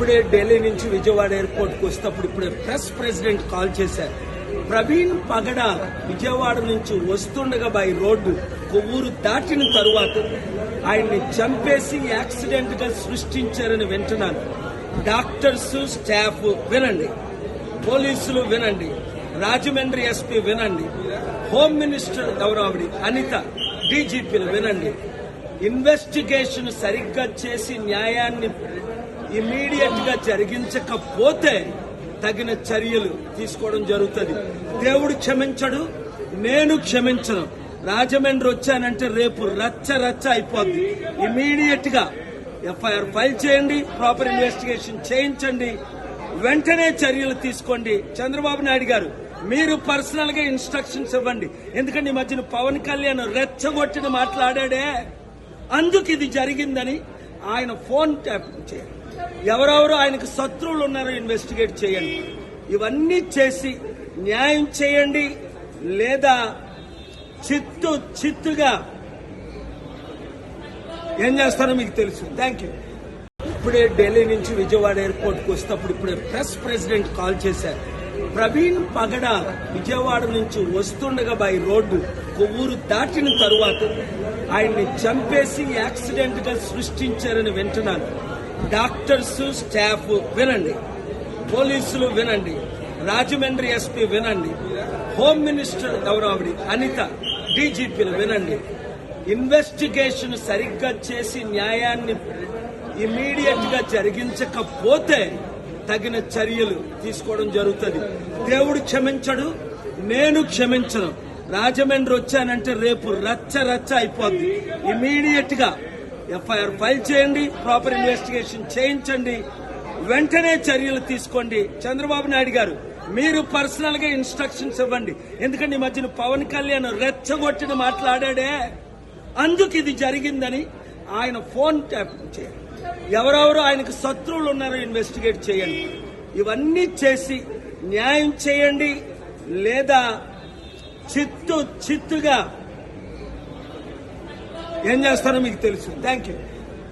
ఇప్పుడే ఢిల్లీ నుంచి విజయవాడ ఎయిర్పోర్ట్కి వస్తేప్పుడు ఇప్పుడే ప్రెసిడెంట్ కాల్ చేశారు. ప్రవీణ్ పగడ విజయవాడ నుంచి వస్తుండగా బై రోడ్డు కొవ్వూరు దాటిన తరువాత ఆయన్ని చంపేసి యాక్సిడెంట్ గా సృష్టించారని వింటున్నాను. డాక్టర్స్, స్టాఫ్ వినండి, పోలీసులు వినండి, రాజమండ్రి ఎస్పీ వినండి, హోమ్ మినిస్టర్ గౌరవడి అనిత, డీజీపీలు వినండి. ఇన్వెస్టిగేషన్ సరిగ్గా చేసి న్యాయాన్ని ఇమీడియట్ గా జరిగించకపోతే తగిన చర్యలు తీసుకోవడం జరుగుతుంది. దేవుడు క్షమించడు, నేను క్షమించను. రాజమండ్రి వచ్చానంటే రేపు రచ్చ అయిపోద్ది. ఇమీడియట్ గా ఎఫ్ఐఆర్ ఫైల్ చేయండి, ప్రాపర్ ఇన్వెస్టిగేషన్ చేయించండి, వెంటనే చర్యలు తీసుకోండి. చంద్రబాబు నాయుడు గారు, మీరు పర్సనల్ గా ఇన్స్ట్రక్షన్స్ ఇవ్వండి. ఎందుకంటే ఈ మధ్యన పవన్ కళ్యాణ్ రెచ్చగొట్టిన మాట్లాడాడే, అందుకు ఇది జరిగిందని ఆయన ఫోన్ ట్యాప్ చేయండి. ఎవరెవరు ఆయనకు శత్రువులు ఉన్నారో ఇన్వెస్టిగేట్ చేయండి. ఇవన్నీ చేసి న్యాయం చేయండి, లేదా చిత్తుగా ఏం చేస్తారో మీకు తెలుసు. Thank you. ఇప్పుడే ఢిల్లీ నుంచి విజయవాడ ఎయిర్పోర్ట్కి వస్తేప్పుడు ఇప్పుడే ప్రెసిడెంట్ కాల్ చేశారు. ప్రవీణ్ పగడ విజయవాడ నుంచి వస్తుండగా బై రోడ్డు కొవ్వూరు దాటిన తరువాత ఆయన్ని చంపేసి యాక్సిడెంట్ గా సృష్టించారని వింటున్నాను. డాక్టర్స్, స్టాఫ్ వినండి, పోలీసులు వినండి, రాజమండ్రి ఎస్పీ వినండి, హోమ్ మినిస్టర్ గౌరవడి అనిత, డీజీపీలు వినండి. ఇన్వెస్టిగేషన్ సరిగ్గా చేసి న్యాయాన్ని ఇమీడియట్ గా జరిగించకపోతే తగిన చర్యలు తీసుకోవడం జరుగుతుంది. దేవుడు క్షమించడు, నేను క్షమించను. రాజమండ్రి వచ్చానంటే రేపు రచ్చ అయిపోద్ది. ఇమీడియట్ గా ఎఫ్ఐఆర్ ఫైల్ చేయండి, ప్రాపర్ ఇన్వెస్టిగేషన్ చేయించండి, వెంటనే చర్యలు తీసుకోండి. చంద్రబాబు నాయుడు గారు, మీరు పర్సనల్ గా ఇన్స్ట్రక్షన్స్ ఇవ్వండి. ఎందుకంటే ఈ మధ్యన పవన్ కళ్యాణ్ రెచ్చగొట్టిన మాట్లాడాడే, అందుకు ఇది జరిగిందని ఆయన ఫోన్ ట్యాప్ చేయండి. ఎవరెవరు ఆయనకు శత్రువులు ఉన్నారో ఇన్వెస్టిగేట్ చేయండి. ఇవన్నీ చేసి న్యాయం చేయండి, లేదా చిత్తుగా ఏం చేస్తారో మీకు తెలుసు. Thank you.